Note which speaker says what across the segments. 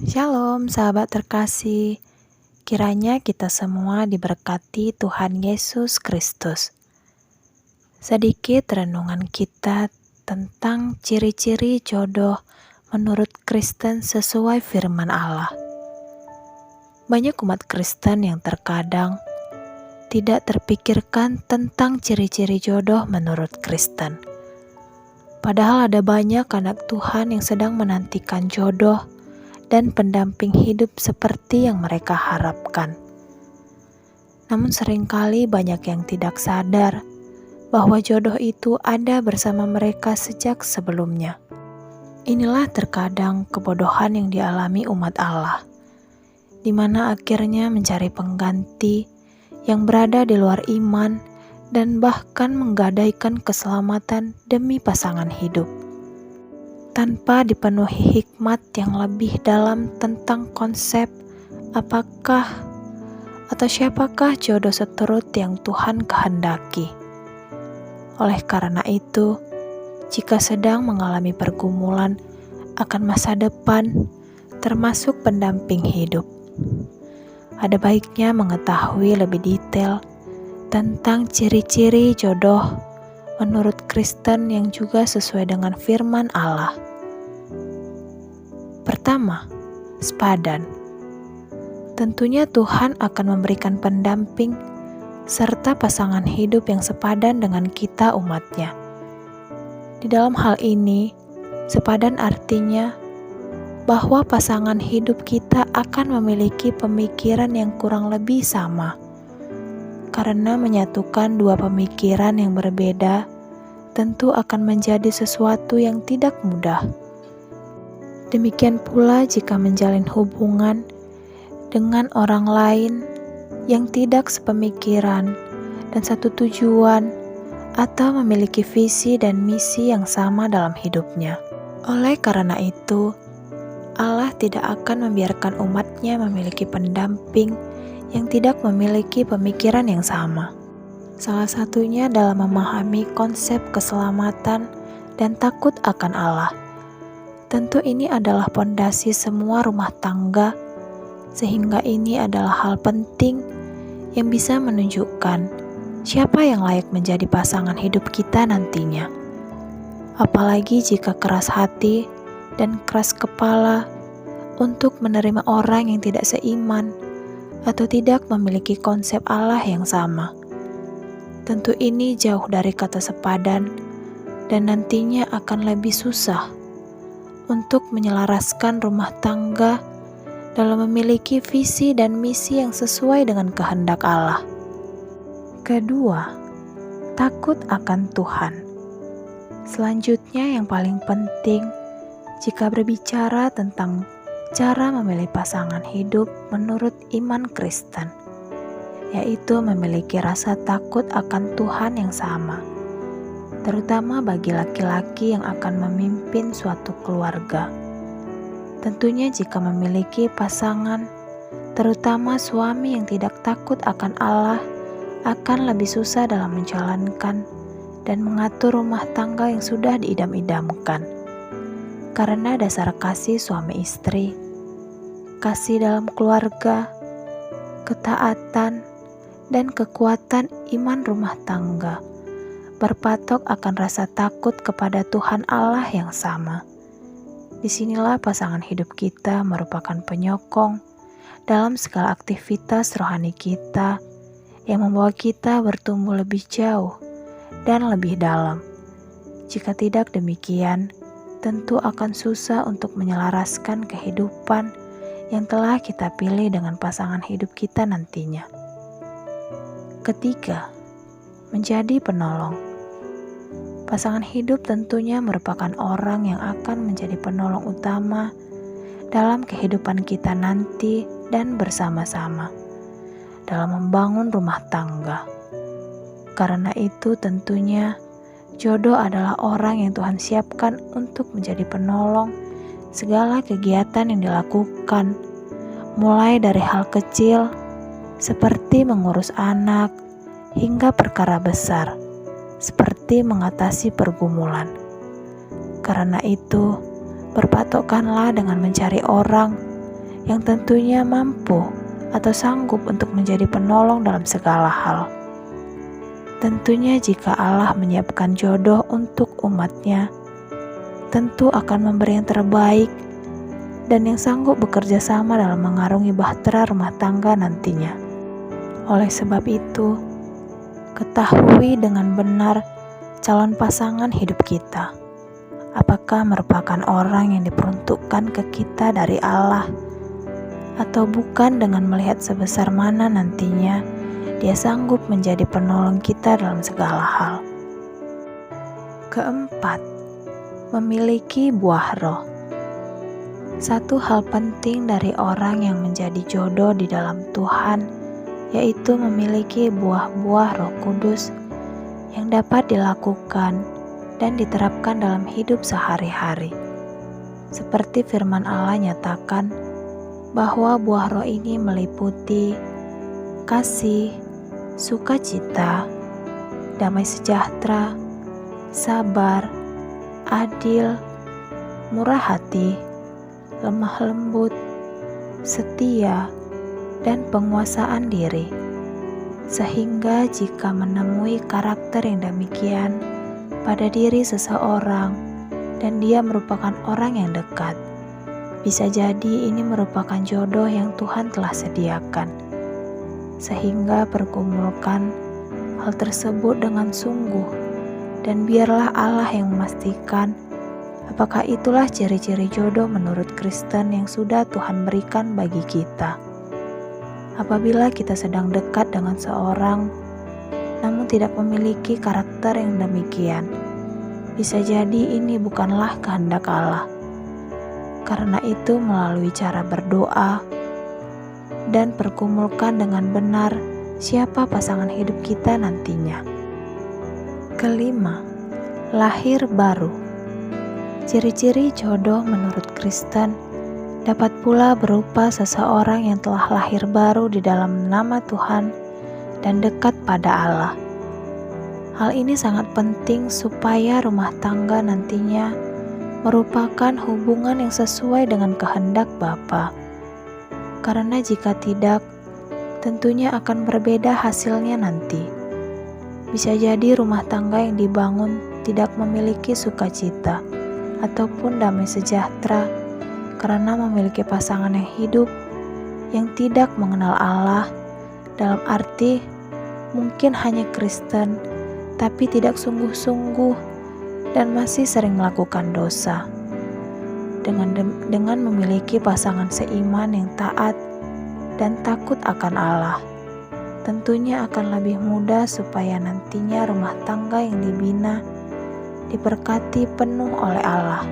Speaker 1: Shalom sahabat terkasih, kiranya kita semua diberkati Tuhan Yesus Kristus. Sedikit renungan kita tentang ciri-ciri jodoh menurut Kristen sesuai firman Allah. Banyak umat Kristen yang terkadang tidak terpikirkan tentang ciri-ciri jodoh menurut Kristen. Padahal ada banyak anak Tuhan yang sedang menantikan jodoh dan pendamping hidup seperti yang mereka harapkan. Namun seringkali banyak yang tidak sadar bahwa jodoh itu ada bersama mereka sejak sebelumnya. Inilah terkadang kebodohan yang dialami umat Allah, di mana akhirnya mencari pengganti yang berada di luar iman dan bahkan menggadaikan keselamatan demi pasangan hidup, tanpa dipenuhi hikmat yang lebih dalam tentang konsep apakah atau siapakah jodoh seturut yang Tuhan kehendaki. Oleh karena itu, jika sedang mengalami pergumulan akan masa depan, termasuk pendamping hidup, ada baiknya mengetahui lebih detail tentang ciri-ciri jodoh menurut Kristen yang juga sesuai dengan firman Allah. Pertama, sepadan. Tentunya Tuhan akan memberikan pendamping serta pasangan hidup yang sepadan dengan kita umatnya. Di dalam hal ini, sepadan artinya bahwa pasangan hidup kita akan memiliki pemikiran yang kurang lebih sama. Karena menyatukan dua pemikiran yang berbeda tentu akan menjadi sesuatu yang tidak mudah. Demikian pula jika menjalin hubungan dengan orang lain yang tidak sepemikiran dan satu tujuan atau memiliki visi dan misi yang sama dalam hidupnya. Oleh karena itu, Allah tidak akan membiarkan umatnya memiliki pendamping yang tidak memiliki pemikiran yang sama. Salah satunya dalam memahami konsep keselamatan dan takut akan Allah. Tentu ini adalah pondasi semua rumah tangga, sehingga ini adalah hal penting yang bisa menunjukkan siapa yang layak menjadi pasangan hidup kita nantinya. Apalagi jika keras hati dan keras kepala untuk menerima orang yang tidak seiman atau tidak memiliki konsep Allah yang sama. Tentu ini jauh dari kata sepadan dan nantinya akan lebih susah untuk menyelaraskan rumah tangga dalam memiliki visi dan misi yang sesuai dengan kehendak Allah. Kedua, takut akan Tuhan. Selanjutnya yang paling penting jika berbicara tentang cara memilih pasangan hidup menurut iman Kristen, yaitu memiliki rasa takut akan Tuhan yang sama, terutama bagi laki-laki yang akan memimpin suatu keluarga. Tentunya jika memiliki pasangan, terutama suami yang tidak takut akan Allah, akan lebih susah dalam menjalankan dan mengatur rumah tangga yang sudah diidam-idamkan. Karena dasar kasih suami istri, kasih dalam keluarga, ketaatan, dan kekuatan iman rumah tangga berpatok akan rasa takut kepada Tuhan Allah yang sama. Disinilah pasangan hidup kita merupakan penyokong dalam segala aktivitas rohani kita yang membawa kita bertumbuh lebih jauh dan lebih dalam. Jika tidak demikian, tentu akan susah untuk menyelaraskan kehidupan yang telah kita pilih dengan pasangan hidup kita nantinya. Ketiga, menjadi penolong. Pasangan hidup tentunya merupakan orang yang akan menjadi penolong utama dalam kehidupan kita nanti dan bersama-sama dalam membangun rumah tangga. Karena itu tentunya jodoh adalah orang yang Tuhan siapkan untuk menjadi penolong segala kegiatan yang dilakukan, mulai dari hal kecil seperti mengurus anak hingga perkara besar seperti mengatasi pergumulan. Karena itu, berpatokkanlah dengan mencari orang yang tentunya mampu atau sanggup untuk menjadi penolong dalam segala hal. Tentunya jika Allah menyiapkan jodoh untuk umatnya, tentu akan memberi yang terbaik dan yang sanggup bekerja sama dalam mengarungi bahtera rumah tangga nantinya. Oleh sebab itu, ketahui dengan benar calon pasangan hidup kita. Apakah merupakan orang yang diperuntukkan ke kita dari Allah, atau bukan dengan melihat sebesar mana nantinya dia sanggup menjadi penolong kita dalam segala hal. Keempat, memiliki buah roh. Satu hal penting dari orang yang menjadi jodoh di dalam Tuhan, yaitu memiliki buah-buah Roh Kudus yang dapat dilakukan dan diterapkan dalam hidup sehari-hari. Seperti firman Allah nyatakan bahwa buah roh ini meliputi kasih, sukacita, damai sejahtera, sabar, adil, murah hati, lemah lembut, setia, dan penguasaan diri. Sehingga jika menemui karakter yang demikian pada diri seseorang dan dia merupakan orang yang dekat, bisa jadi ini merupakan jodoh yang Tuhan telah sediakan. Sehingga pergumulkan hal tersebut dengan sungguh dan biarlah Allah yang memastikan apakah itulah ciri-ciri jodoh menurut Kristen yang sudah Tuhan berikan bagi kita. Apabila kita sedang dekat dengan seorang namun tidak memiliki karakter yang demikian, bisa jadi ini bukanlah kehendak Allah. Karena itu melalui cara berdoa dan pergumulkan dengan benar siapa pasangan hidup kita nantinya. Kelima, lahir baru. Ciri-ciri jodoh menurut Kristen dapat pula berupa seseorang yang telah lahir baru di dalam nama Tuhan dan dekat pada Allah. Hal ini sangat penting supaya rumah tangga nantinya merupakan hubungan yang sesuai dengan kehendak Bapa. Karena jika tidak, tentunya akan berbeda hasilnya nanti. Bisa jadi rumah tangga yang dibangun tidak memiliki sukacita ataupun damai sejahtera karena memiliki pasangan yang hidup yang tidak mengenal Allah, dalam arti mungkin hanya Kristen tapi tidak sungguh-sungguh dan masih sering melakukan dosa. Dengan memiliki pasangan seiman yang taat dan takut akan Allah, tentunya akan lebih mudah supaya nantinya rumah tangga yang dibina diberkati penuh oleh Allah.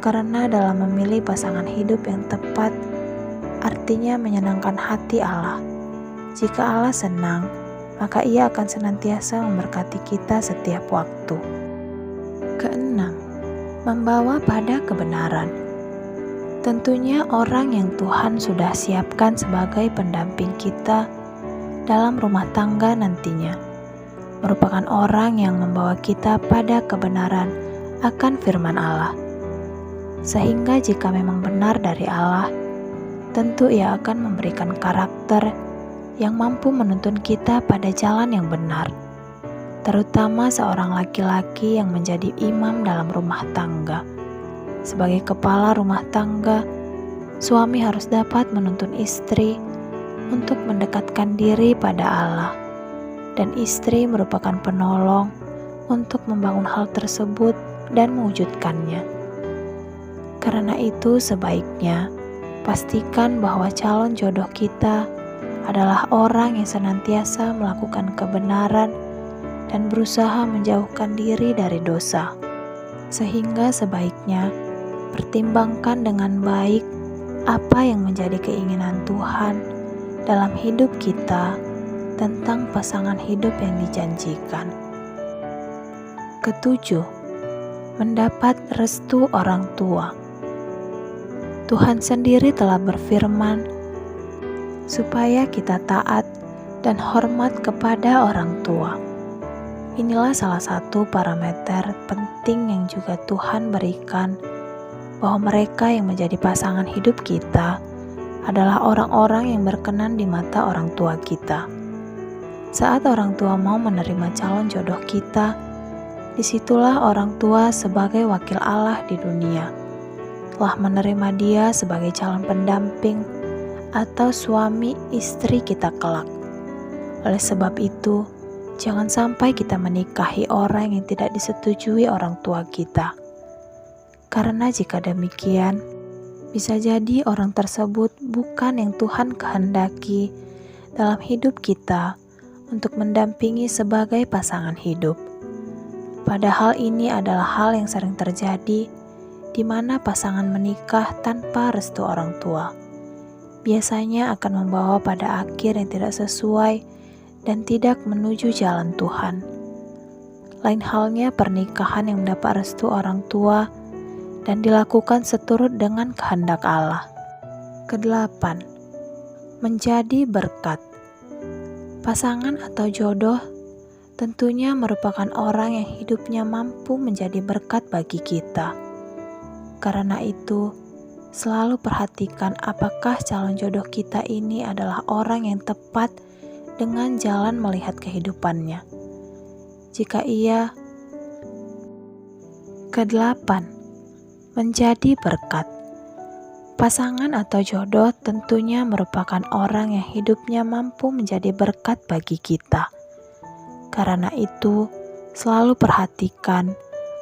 Speaker 1: Karena dalam memilih pasangan hidup yang tepat artinya menyenangkan hati Allah. Jika Allah senang, maka Ia akan senantiasa memberkati kita setiap waktu. Keenam, membawa pada kebenaran. Tentunya orang yang Tuhan sudah siapkan sebagai pendamping kita dalam rumah tangga nantinya merupakan orang yang membawa kita pada kebenaran akan firman Allah. Sehingga jika memang benar dari Allah, tentu Ia akan memberikan karakter yang mampu menuntun kita pada jalan yang benar, terutama seorang laki-laki yang menjadi imam dalam rumah tangga. Sebagai kepala rumah tangga, suami harus dapat menuntun istri untuk mendekatkan diri pada Allah, dan istri merupakan penolong untuk membangun hal tersebut dan mewujudkannya. Karena itu sebaiknya pastikan bahwa calon jodoh kita adalah orang yang senantiasa melakukan kebenaran dan berusaha menjauhkan diri dari dosa. Sehingga sebaiknya pertimbangkan dengan baik apa yang menjadi keinginan Tuhan dalam hidup kita tentang pasangan hidup yang dijanjikan. Ketujuh, mendapat restu orang tua. Tuhan sendiri telah berfirman supaya kita taat dan hormat kepada orang tua. Inilah salah satu parameter penting yang juga Tuhan berikan, bahwa mereka yang menjadi pasangan hidup kita adalah orang-orang yang berkenan di mata orang tua kita. Saat orang tua mau menerima calon jodoh kita, disitulah orang tua sebagai wakil Allah di dunia telah menerima dia sebagai calon pendamping atau suami istri kita kelak. Oleh sebab itu, jangan sampai kita menikahi orang yang tidak disetujui orang tua kita. Karena jika demikian, bisa jadi orang tersebut bukan yang Tuhan kehendaki dalam hidup kita untuk mendampingi sebagai pasangan hidup. Padahal ini adalah hal yang sering terjadi di mana pasangan menikah tanpa restu orang tua. Biasanya akan membawa pada akhir yang tidak sesuai dan tidak menuju jalan Tuhan. Lain halnya pernikahan yang mendapat restu orang tua dan dilakukan seturut dengan kehendak Allah. Kedelapan, menjadi berkat. Pasangan atau jodoh tentunya merupakan orang yang hidupnya mampu menjadi berkat bagi kita. Karena itu, selalu perhatikan apakah calon jodoh kita ini adalah orang yang tepat dengan jalan melihat kehidupannya. Jika iya, kedelapan, menjadi berkat. Pasangan atau jodoh tentunya merupakan orang yang hidupnya mampu menjadi berkat bagi kita. Karena itu, selalu perhatikan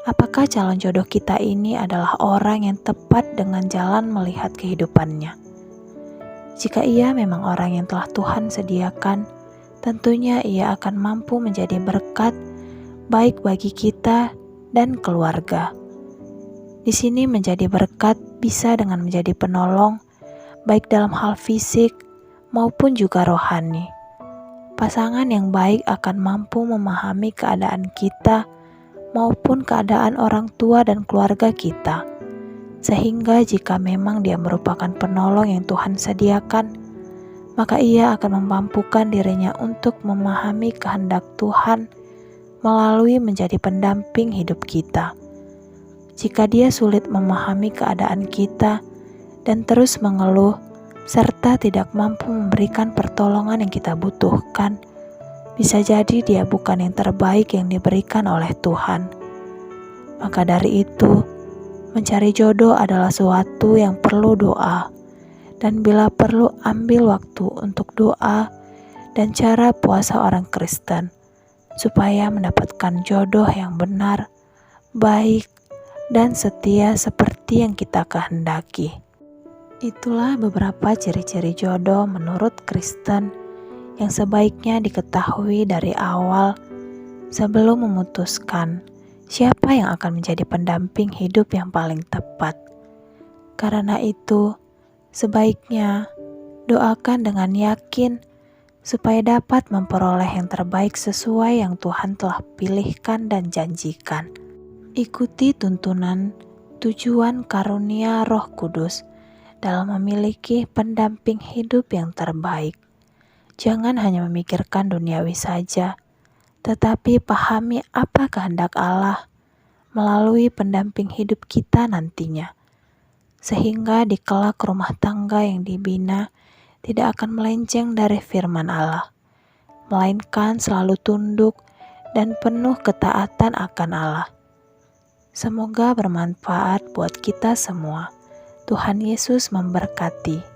Speaker 1: apakah calon jodoh kita ini adalah orang yang tepat dengan jalan melihat kehidupannya. Jika ia memang orang yang telah Tuhan sediakan, tentunya ia akan mampu menjadi berkat baik bagi kita dan keluarga. Di sini menjadi berkat bisa dengan menjadi penolong, baik dalam hal fisik maupun juga rohani. Pasangan yang baik akan mampu memahami keadaan kita maupun keadaan orang tua dan keluarga kita. Sehingga jika memang dia merupakan penolong yang Tuhan sediakan, maka ia akan memampukan dirinya untuk memahami kehendak Tuhan melalui menjadi pendamping hidup kita. Jika dia sulit memahami keadaan kita dan terus mengeluh, serta tidak mampu memberikan pertolongan yang kita butuhkan, bisa jadi dia bukan yang terbaik yang diberikan oleh Tuhan. Maka dari itu, mencari jodoh adalah sesuatu yang perlu doa, dan bila perlu ambil waktu untuk doa dan cara puasa orang Kristen, supaya mendapatkan jodoh yang benar, baik, dan setia seperti yang kita kehendaki. Itulah beberapa ciri-ciri jodoh menurut Kristen yang sebaiknya diketahui dari awal sebelum memutuskan siapa yang akan menjadi pendamping hidup yang paling tepat. Karena itu, sebaiknya doakan dengan yakin supaya dapat memperoleh yang terbaik sesuai yang Tuhan telah pilihkan dan janjikan. Ikuti tuntunan tujuan karunia Roh Kudus dalam memiliki pendamping hidup yang terbaik. Jangan hanya memikirkan duniawi saja, tetapi pahami apa kehendak Allah melalui pendamping hidup kita nantinya. Sehingga di kelak rumah tangga yang dibina tidak akan melenceng dari firman Allah, melainkan selalu tunduk dan penuh ketaatan akan Allah. Semoga bermanfaat buat kita semua. Tuhan Yesus memberkati.